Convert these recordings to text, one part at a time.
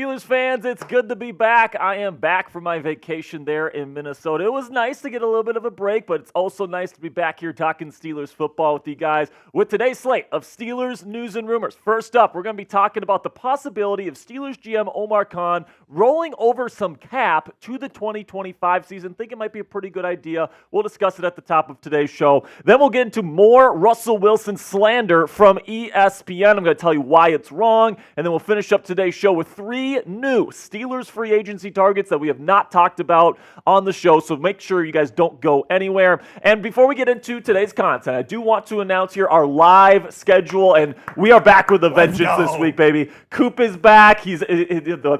Steelers fans? It's good to be back. I am back from my vacation there in Minnesota. It was nice to get a little bit of a break, but it's also nice to be back here talking Steelers football with you guys with today's slate of Steelers News and Rumors. First up, we're going to be talking about the possibility of Steelers GM Omar Khan rolling over some cap to the 2025 season. Think it might be a pretty good idea. We'll discuss it at the top of today's show. Then we'll get into more Russell Wilson slander from ESPN. I'm going to tell you why it's wrong, and then we'll finish up today's show with 3 new Steelers free agency targets that we have not talked about on the show, so make sure you guys don't go anywhere. And before we get into today's content, I do want to announce here our live schedule, and we are back with a vengeance this week, baby. Coop is back. The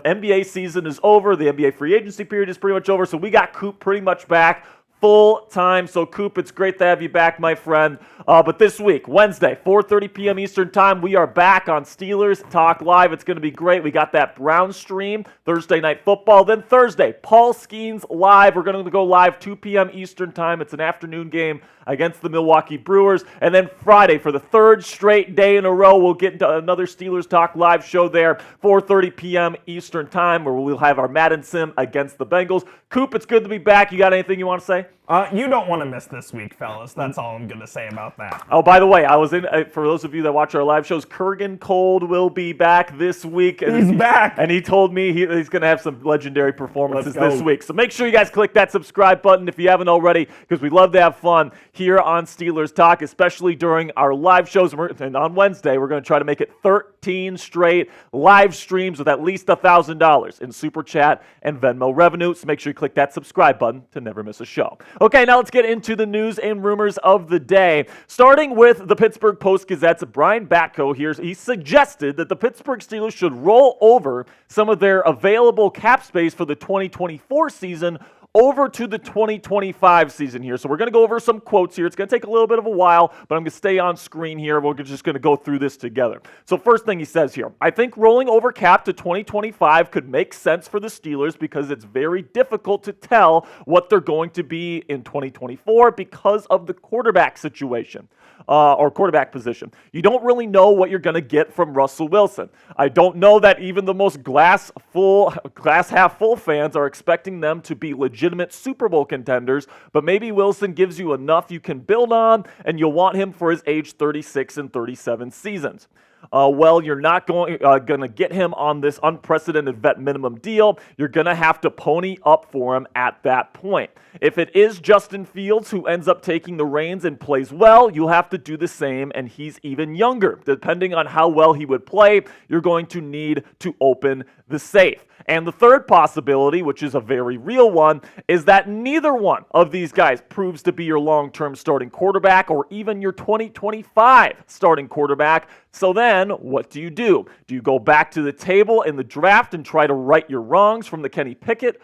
NBA season is over. The NBA free agency period is pretty much over, so we got Coop pretty much back full time. So, Coop, it's great to have you back, my friend. But this week, Wednesday, 4:30 p.m. Eastern Time, we are back on Steelers Talk Live. It's going to be great. We got that Brown stream, Thursday Night Football. Then Thursday, Paul Skeens Live. We're going to go live 2 p.m. Eastern Time. It's an afternoon game against the Milwaukee Brewers. And then Friday, for the third straight day in a row, we'll get into another Steelers Talk Live show there, 4:30 p.m. Eastern Time, where we'll have our Madden Sim against the Bengals. Coop, it's good to be back. You got anything you want to say? You don't want to miss this week, fellas. That's all I'm going to say about that. Oh, by the way, I was in, for those of you that watch our live shows, Kurgan Cold will be back this week. He's back. And he told me he's going to have some legendary performances this week. So make sure you guys click that subscribe button if you haven't already, because we love to have fun here on Steelers Talk, especially during our live shows. And on Wednesday, we're going to try to make it 13 straight live streams with at least $1,000 in Super Chat and Venmo revenue. So make sure you click that subscribe button to never miss a show. Okay, now let's get into the news and rumors of the day. Starting with the Pittsburgh Post-Gazette's Brian Batko here, he suggested that the Pittsburgh Steelers should roll over some of their available cap space for the 2024 season over to the 2025 season here. So we're going to go over some quotes here. It's going to take a little bit of a while, but I'm going to stay on screen here. We're just going to go through this together. So first thing he says here, I think rolling over cap to 2025 could make sense for the Steelers because it's very difficult to tell what they're going to be in 2024 because of the quarterback situation. Or quarterback position. You don't really know what you're going to get from Russell Wilson. I don't know that even the most glass half full fans are expecting them to be legitimate Super Bowl contenders, but maybe Wilson gives you enough you can build on, and you'll want him for his age 36 and 37 seasons. You're not going to get him on this unprecedented vet minimum deal. You're going to have to pony up for him at that point. If it is Justin Fields who ends up taking the reins and plays well, you'll have to do the same, and he's even younger. Depending on how well he would play, you're going to need to open the safe. And the third possibility, which is a very real one, is that neither one of these guys proves to be your long-term starting quarterback or even your 2025 starting quarterback. So then, what do you do? Do you go back to the table in the draft and try to right your wrongs from the Kenny Pickett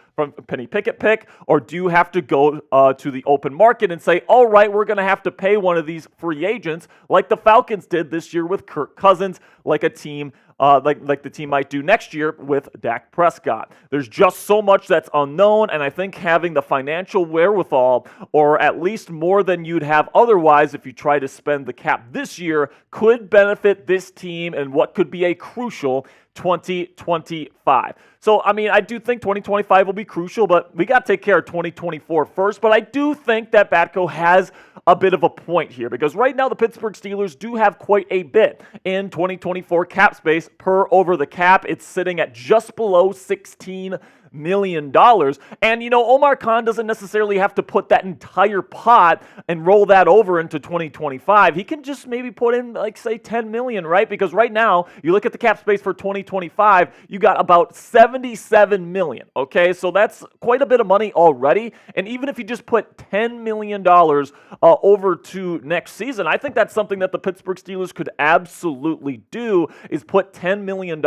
pick, or do you have to go to the open market and say, all right, we're going to have to pay one of these free agents like the Falcons did this year with Kirk Cousins, like a team like the team might do next year with Dak Prescott. There's just so much that's unknown, and I think having the financial wherewithal, or at least more than you'd have otherwise if you try to spend the cap this year, could benefit this team in what could be a crucial 2025. So, I mean, I do think 2025 will be crucial, but we got to take care of 2024 first. But I do think that Batko has a bit of a point here, because right now the Pittsburgh Steelers do have quite a bit in 2024 cap space per over the cap. It's sitting at just below $16 million. And, Omar Khan doesn't necessarily have to put that entire pot and roll that over into 2025. He can just maybe put in, say, $10 million, right? Because right now, you look at the cap space for 2025, you got about $77 million, okay? So that's quite a bit of money already. And even if you just put $10 million over to next season, I think that's something that the Pittsburgh Steelers could absolutely do, is put $10 million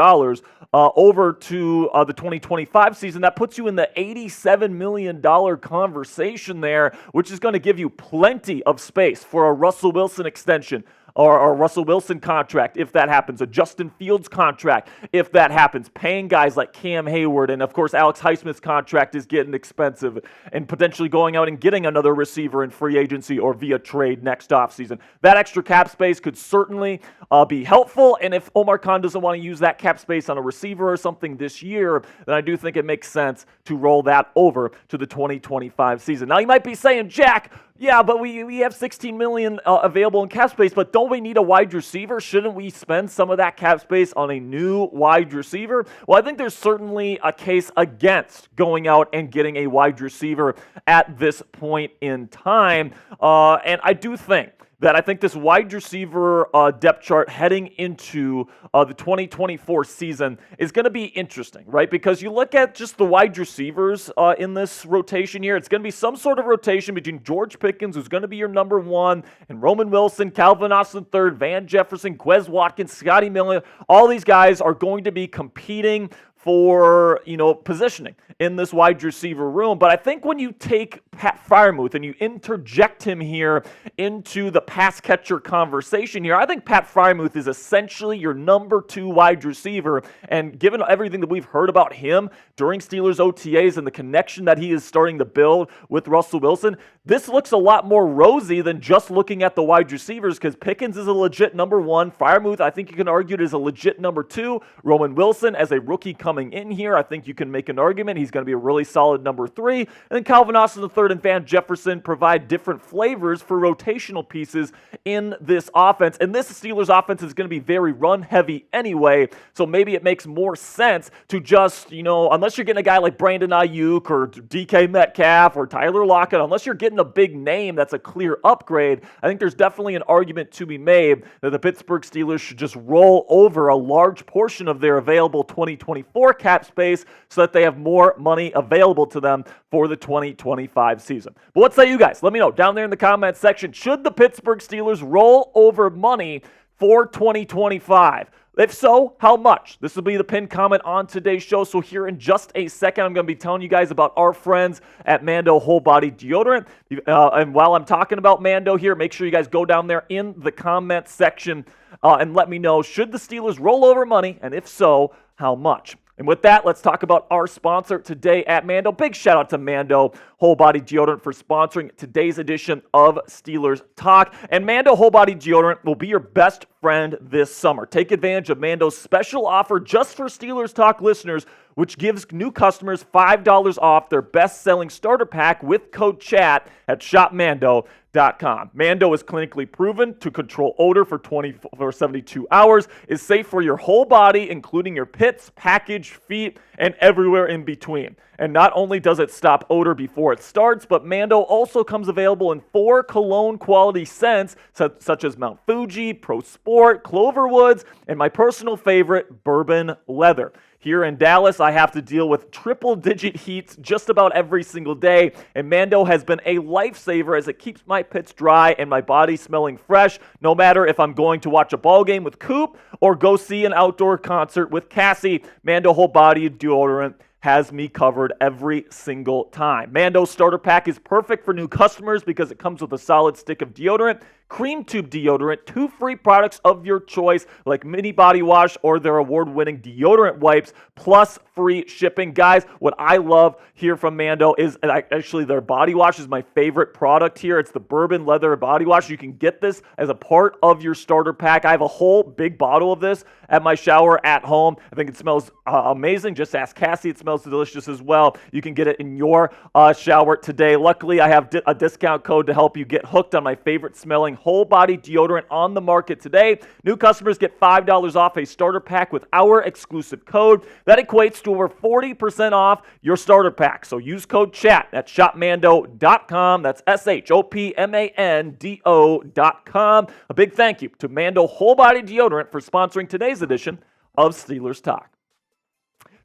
over to the 2025 season. That puts you in the $87 million conversation there, which is going to give you plenty of space for a Russell Wilson extension, or a Russell Wilson contract, if that happens, a Justin Fields contract, if that happens, paying guys like Cam Hayward, and of course Alex Highsmith's contract is getting expensive, and potentially going out and getting another receiver in free agency or via trade next offseason. That extra cap space could certainly be helpful, and if Omar Khan doesn't want to use that cap space on a receiver or something this year, then I do think it makes sense to roll that over to the 2025 season. Now you might be saying, Jack, yeah, but we have $16 million available in cap space, but don't we need a wide receiver? Shouldn't we spend some of that cap space on a new wide receiver? Well, I think there's certainly a case against going out and getting a wide receiver at this point in time, and I do think that I think this wide receiver depth chart heading into the 2024 season is going to be interesting, right? Because you look at just the wide receivers in this rotation here, it's going to be some sort of rotation between George Pickens, who's going to be your number one, and Roman Wilson, Calvin Austin III, Van Jefferson, Quez Watkins, Scotty Miller. All these guys are going to be competing for, positioning in this wide receiver room. But I think when you take Pat Freiermuth and you interject him here into the pass catcher conversation here, I think Pat Freiermuth is essentially your number two wide receiver. And given everything that we've heard about him during Steelers OTAs and the connection that he is starting to build with Russell Wilson, this looks a lot more rosy than just looking at the wide receivers, because Pickens is a legit number one. Freiermuth, I think you can argue, is a legit number two. Roman Wilson, as a rookie coming in here, I think you can make an argument he's going to be a really solid number three. And then Calvin Austin III and Van Jefferson provide different flavors for rotational pieces in this offense. And this Steelers offense is going to be very run heavy anyway, so maybe it makes more sense to just, unless you're getting a guy like Brandon Ayuk or DK Metcalf or Tyler Lockett, unless you're getting a big name that's a clear upgrade, I think there's definitely an argument to be made that the Pittsburgh Steelers should just roll over a large portion of their available 2024 cap space so that they have more money available to them for the 2025 season. But what say you guys? Let me know down there in the comments section. Should the Pittsburgh Steelers roll over money for 2025? If so, how much? This will be the pinned comment on today's show. So here in just a second, I'm going to be telling you guys about our friends at Mando Whole Body Deodorant. And while I'm talking about Mando here, make sure you guys go down there in the comment section and let me know, should the Steelers roll over money? And if so, how much? And with that, let's talk about our sponsor today at Mando. Big shout out to Mando Whole Body Deodorant for sponsoring today's edition of Steelers Talk. And Mando Whole Body Deodorant will be your best friend this summer. Take advantage of Mando's special offer just for Steelers Talk listeners, which gives new customers $5 off their best-selling starter pack with code CHAT at shopmando.com. Mando is clinically proven to control odor for 72 hours, is safe for your whole body, including your pits, package, feet, and everywhere in between. And not only does it stop odor before it starts, but Mando also comes available in 4 cologne-quality scents, such as Mount Fuji, Pro Sport, Cloverwoods, and my personal favorite, Bourbon Leather. Here in Dallas, I have to deal with triple-digit heats just about every single day, and Mando has been a lifesaver as it keeps my pits dry and my body smelling fresh, no matter if I'm going to watch a ball game with Coop or go see an outdoor concert with Cassie. Mando Whole Body Deodorant has me covered every single time. Mando's starter pack is perfect for new customers because it comes with a solid stick of deodorant, cream tube deodorant, 2 free products of your choice like mini body wash or their award-winning deodorant wipes, plus free shipping. Guys, what I love here from Mando is actually their body wash is my favorite product here. It's the Bourbon Leather body wash. You can get this as a part of your starter pack. I have a whole big bottle of this at my shower at home. I think it smells amazing. Just ask Cassie. It smells delicious as well. You can get it in your shower today. Luckily, I have a discount code to help you get hooked on my favorite smelling whole body deodorant on the market today. New customers get $5 off a starter pack with our exclusive code. That equates to over 40% off your starter pack. So use code CHAT at shopmando.com. That's shopmando.com. A big thank you to Mando Whole Body Deodorant for sponsoring today's edition of Steelers Talk.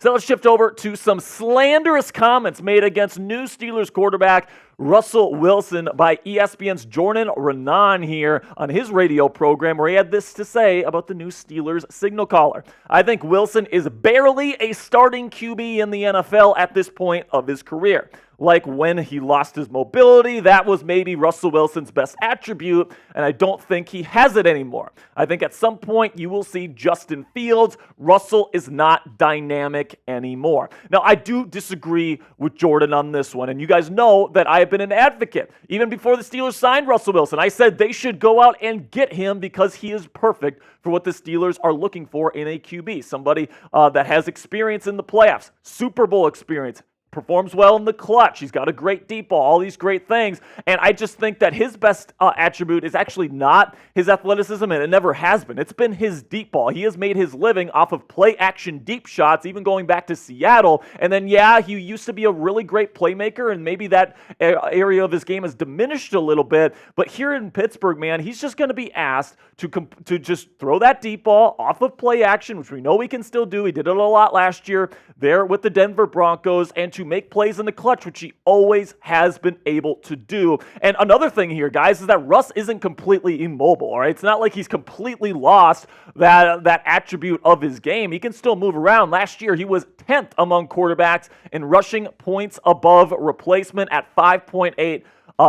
So let's shift over to some slanderous comments made against new Steelers quarterback Russell Wilson by ESPN's Jordan Renan here on his radio program, where he had this to say about the new Steelers signal caller. I think Wilson is barely a starting QB in the NFL at this point of his career. like when he lost his mobility. That was maybe Russell Wilson's best attribute, and I don't think he has it anymore. I think at some point you will see Justin Fields. Russell is not dynamic anymore. Now, I do disagree with Jordan on this one, and you guys know that I have been an advocate. Even before the Steelers signed Russell Wilson, I said they should go out and get him because he is perfect for what the Steelers are looking for in a QB. Somebody that has experience in the playoffs, Super Bowl experience, performs well in the clutch. He's got a great deep ball, all these great things. And I just think that his best attribute is actually not his athleticism, and it never has been. It's been his deep ball. He has made his living off of play action deep shots, even going back to Seattle. And then, yeah, he used to be a really great playmaker, and maybe that area of his game has diminished a little bit. But here in Pittsburgh, man, he's just going to be asked to just throw that deep ball off of play action, which we know he can still do. He did it a lot last year there with the Denver Broncos, and to make plays in the clutch, which he always has been able to do. And another thing here, guys, is that Russ isn't completely immobile, all right? It's not like he's completely lost that attribute of his game. He can still move around. Last year, he was 10th among quarterbacks in rushing points above replacement at 5.8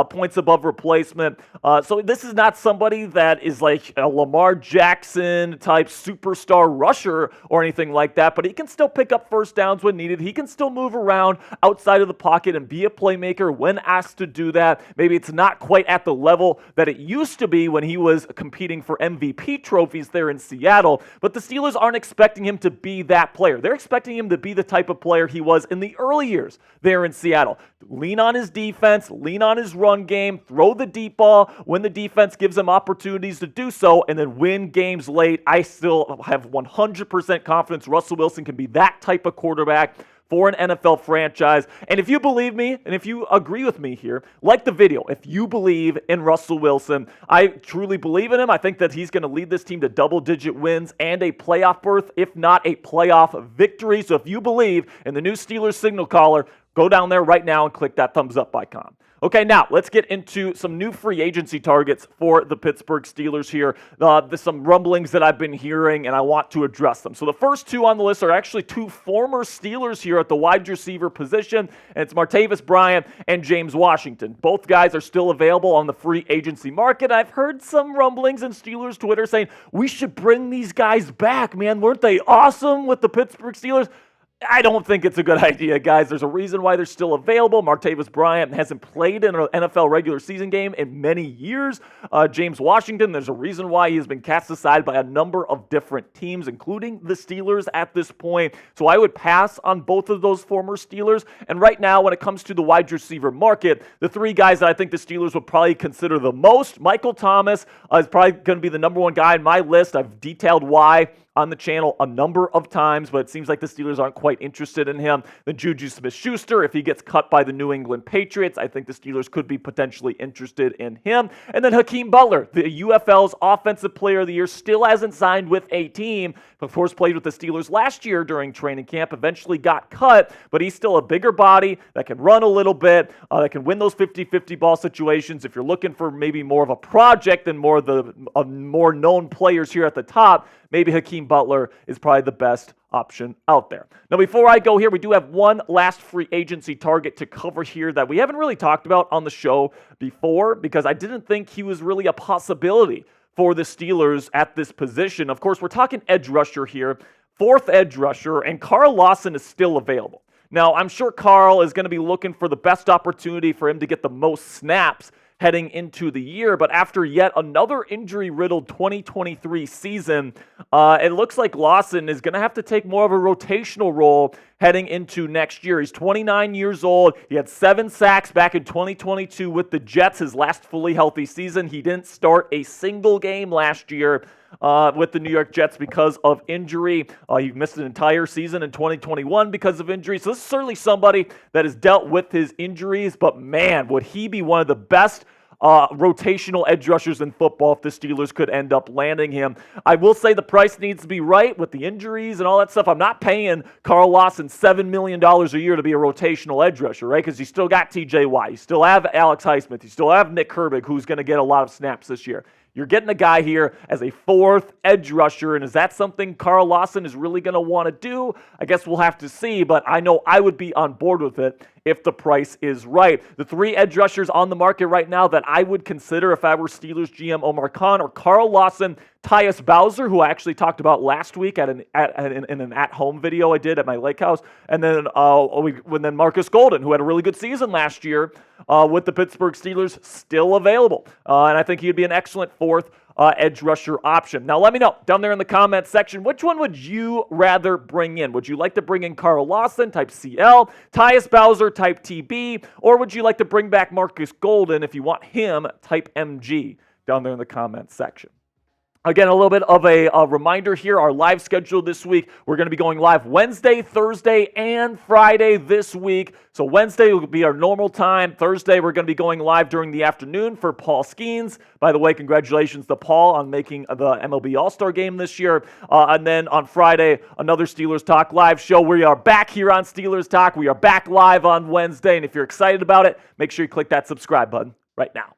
points above replacement. So this is not somebody that is like a Lamar Jackson type superstar rusher or anything like that, but he can still pick up first downs when needed. He can still move around outside of the pocket and be a playmaker when asked to do that. Maybe it's not quite at the level that it used to be when he was competing for MVP trophies there in Seattle, but the Steelers aren't expecting him to be that player. They're expecting him to be the type of player he was in the early years there in Seattle. Lean on his defense, lean on his run game, throw the deep ball when the defense gives him opportunities to do so, and then win games late. I still have 100% confidence Russell Wilson can be that type of quarterback for an NFL franchise. And if you believe me, and if you agree with me here, like the video. If you believe in Russell Wilson, I truly believe in him. I think that he's going to lead this team to double-digit wins and a playoff berth, if not a playoff victory. So if you believe in the new Steelers signal caller, go down there right now and click that thumbs up icon. Okay, now let's get into some new free agency targets for the Pittsburgh Steelers here. There's some rumblings that I've been hearing, and I want to address them. So the first two on the list are actually two former Steelers here at the wide receiver position, and it's Martavis Bryant and James Washington. Both guys are still available on the free agency market. I've heard some rumblings in Steelers Twitter saying, we should bring these guys back, man. Weren't they awesome with the Pittsburgh Steelers? I don't think it's a good idea, guys. There's a reason why they're still available. Martavis Bryant hasn't played in an NFL regular season game in many years. James Washington, there's a reason why he has been cast aside by a number of different teams, including the Steelers at this point. So I would pass on both of those former Steelers. And right now, when it comes to the wide receiver market, the three guys that I think the Steelers would probably consider the most, Michael Thomas is probably going to be the number one guy on my list. I've detailed why on the channel a number of times, but it seems like the Steelers aren't quite interested in him. Then Juju Smith-Schuster, if he gets cut by the New England Patriots, I think the Steelers could be potentially interested in him. And then Hakeem Butler, the UFL's Offensive Player of the Year, still hasn't signed with a team. Of course, played with the Steelers last year during training camp, eventually got cut, but he's still a bigger body that can run a little bit, that can win those 50-50 ball situations. If you're looking for maybe more of a project than more of the more known players here at the top, maybe Hakeem Butler is probably the best option out there. Now, before I go here, we do have one last free agency target to cover here that we haven't really talked about on the show before because I didn't think he was really a possibility for the Steelers at this position. Of course, we're talking edge rusher here, fourth edge rusher, and Carl Lawson is still available. Now, I'm sure Carl is going to be looking for the best opportunity for him to get the most snaps heading into the year, but after yet another injury-riddled 2023 season, it looks like Lawson is going to have to take more of a rotational role heading into next year. He's 29 years old. He had 7 sacks back in 2022 with the Jets, his last fully healthy season. He didn't start a single game last year with the New York Jets because of injury. He missed an entire season in 2021 because of injury. So this is certainly somebody that has dealt with his injuries, but man, would he be one of the best rotational edge rushers in football if the Steelers could end up landing him. I will say the price needs to be right with the injuries and all that stuff. I'm not paying Carl Lawson $7 million a year to be a rotational edge rusher, right? Because you still got TJ Watt. You still have Alex Highsmith. You still have Nick Herbig, who's going to get a lot of snaps this year. You're getting a guy here as a fourth edge rusher, and is that something Carl Lawson is really going to want to do? I guess we'll have to see, but I know I would be on board with it if the price is right. The three edge rushers on the market right now that I would consider if I were Steelers GM Omar Khan are Carl Lawson, Tyus Bowser, who I actually talked about last week in an at-home video I did at my lake house, and then Marcus Golden, who had a really good season last year with the Pittsburgh Steelers, still available. And I think he'd be an excellent fourth edge rusher option. Now, let me know down there in the comments section, which one would you rather bring in? Would you like to bring in Carl Lawson, type CL, Tyus Bowser, type TB, or would you like to bring back Marcus Golden if you want him, type MG, down there in the comments section? Again, a little bit of a reminder here, our live schedule this week. We're going to be going live Wednesday, Thursday, and Friday this week. So Wednesday will be our normal time. Thursday, we're going to be going live during the afternoon for Paul Skeens. By the way, congratulations to Paul on making the MLB All-Star Game this year. And then on Friday, another Steelers Talk live show. We are back here on Steelers Talk. We are back live on Wednesday. And if you're excited about it, make sure you click that subscribe button right now.